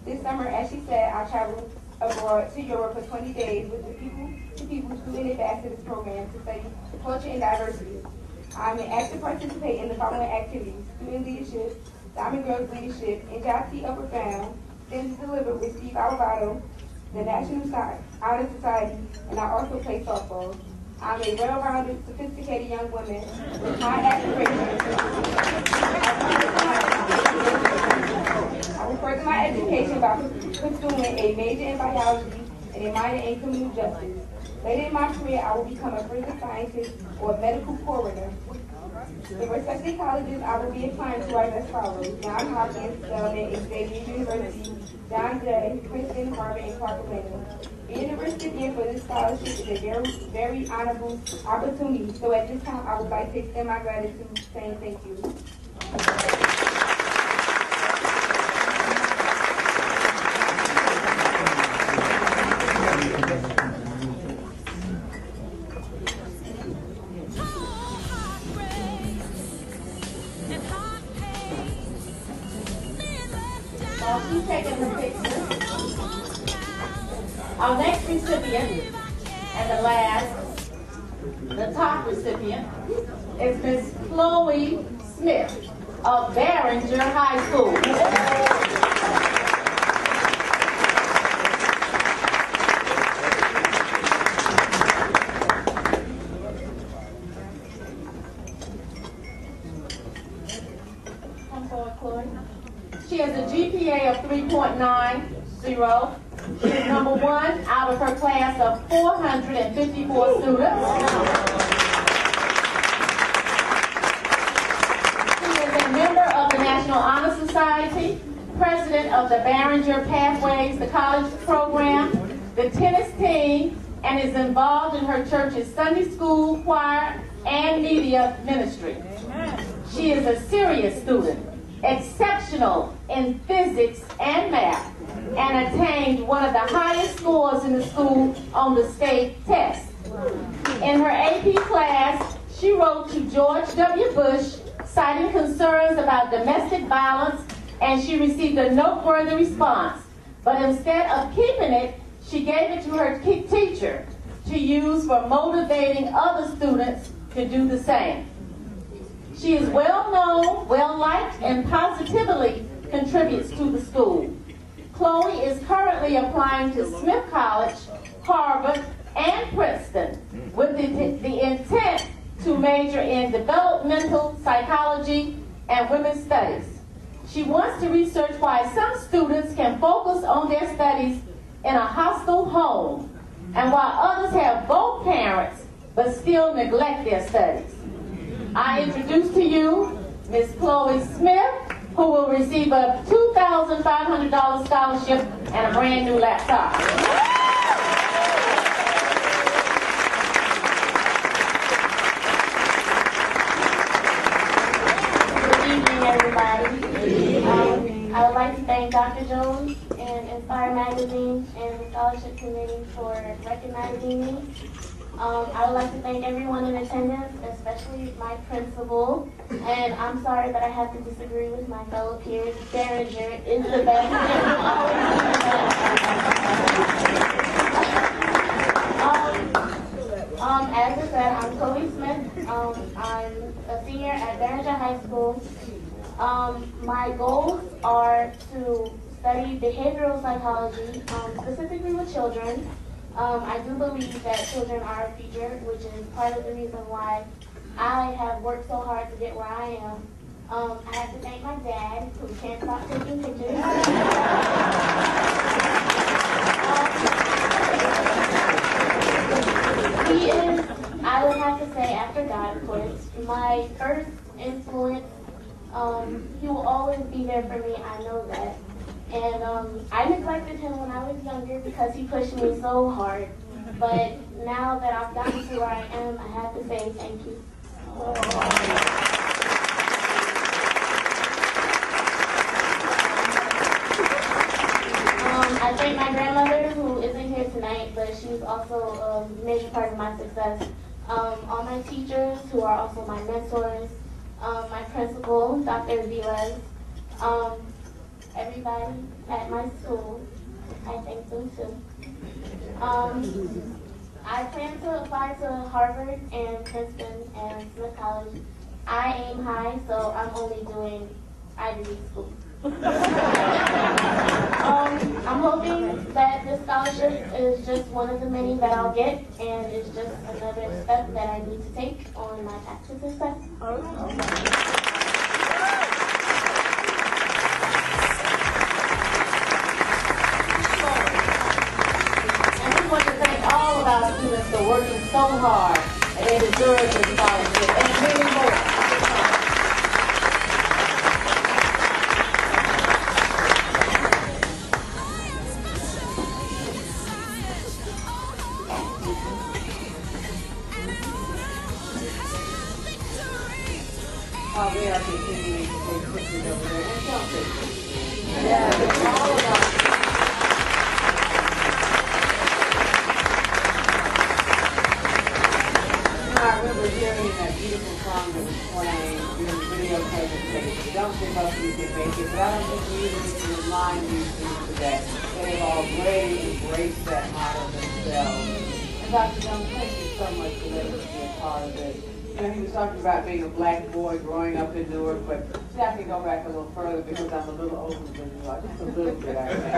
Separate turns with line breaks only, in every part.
This summer, as she said, I traveled abroad to Europe for 20 days with the People Student Ambassadors Program to study culture and diversity. I'm an active participant in the following activities: student leadership, Diamond Girls leadership, NJIT Upper Found, Things Delivered with Steve Alvarado, the National Honor Society, and I also play softball. I'm a well-rounded, sophisticated young woman with high aspirations. I will further my education by pursuing a major in biology and a minor in criminal justice. Later in my career, I will become a forensic scientist or a medical coroner. The respective colleges I will be applying to are as follows: Johns Hopkins, Spelman, Xavier University, John Jay, Princeton, Harvard, and Clark Atlanta. Being a recipient for this scholarship is a very, very honorable opportunity. So at this time, I would like to extend my gratitude, saying thank you.
She's taking the picture. Our next recipient, and the top recipient, is Miss Chloe Smith of Barringer High School. Come forward, Chloe. She has a GPA of 3.90. She is number 1 out of her class of 454 students. She is a member of the National Honor Society, president of the Barringer Pathways, the college program, the tennis team, and is involved in her church's Sunday school, choir, and media ministry. She is a serious student, exceptional in physics and math, and attained one of the highest scores in the school on the state test. In her AP class, she wrote to George W. Bush, citing concerns about domestic violence, and she received a noteworthy response. But instead of keeping it, she gave it to her teacher to use for motivating other students to do the same. She is well known, well liked, and positively contributes to the school. Chloe is currently applying to Smith College, Harvard, and Princeton with the intent to major in developmental psychology and women's studies. She wants to research why some students can focus on their studies in a hostile home, and while others have both parents but still neglect their studies. I introduce to you Miss Chloe Smith, who will receive a $2,500 scholarship and a brand new laptop. Good evening, everybody. I would like to thank Dr. Jones and Inspire Magazine and the Scholarship Committee for recognizing me. I would like to thank everyone in attendance, especially my principal. And I'm sorry that I have to disagree with my fellow peers. Barringer is the best. As I said, I'm Chloe Smith. I'm a senior at Barringer High School. My goals are to study behavioral psychology, specifically with children. I do believe that children are our future, which is part of the reason why I have worked so hard to get where I am. I have to thank my dad, who can't stop taking pictures. He is, I would have to say, after God, of course, my first influence. He will always be there for me, I know that. And I neglected him when I was younger because he pushed me so hard. But now that I've gotten to where I am, I have to say thank you. I thank my grandmother, who isn't here tonight, but she's also a major part of my success. All my teachers, who are also my mentors. My principal, Dr. Velez.
everybody at my school. I thank them too. I plan to apply to Harvard and Princeton and Smith College. I aim high, so I'm only doing Ivy League school. I'm hoping that this scholarship is just one of the many that I'll get, and it's just another step that I need to take on my path to success.
And we want to thank all of our students for working so hard, and they deserve this scholarship and many more. They are continuing to take pictures over there and selfies. Yeah, it's all about. I remember hearing that beautiful song that was playing during the video presentation. Don't give up, you can make it. But I don't think we even need to remind these students today that they've already embraced that motto themselves. And Dr. Jones, thank you so much for letting us be a part of this. You know, he was talking about being a black boy growing up in Newark, but see, I can go back a little further because I'm a little older than you are, just a little bit, I think.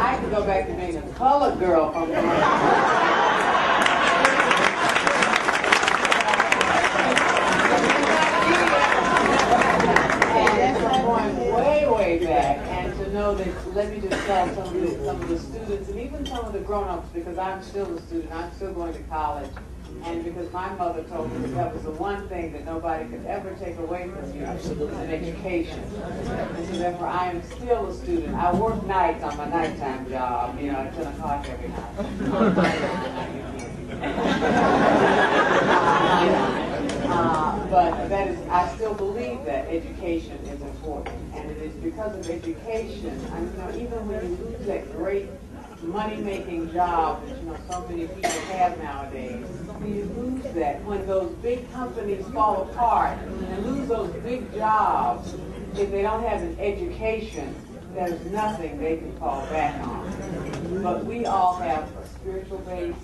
I can go back to being a colored girl from Newark. And I'm going way, way back, and to know that, let me just tell some of the students, and even some of the grown-ups, because I'm still a student, I'm still going to college. And because my mother told me that was the one thing that nobody could ever take away from you, was an education. And so therefore I am still a student. I work nights on my nighttime job, you know, at 10 o'clock every night. But that is, I still believe that education is important. And it is because of education, I mean, you know, even when you lose that great money-making job that, you know, so many people have nowadays, when you lose that, when those big companies fall apart and lose those big jobs, if they don't have an education, there's nothing they can fall back on. But we all have a spiritual base,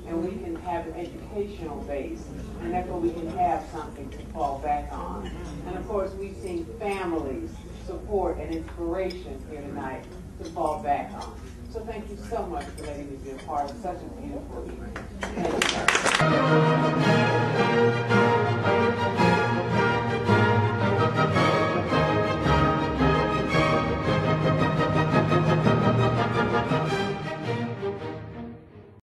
and we can have an educational base, and therefore we can have something to fall back on. And of course, we've seen families, support, and inspiration here tonight to fall back on. So thank you so much for letting me be a part of such a beautiful evening. Thank you.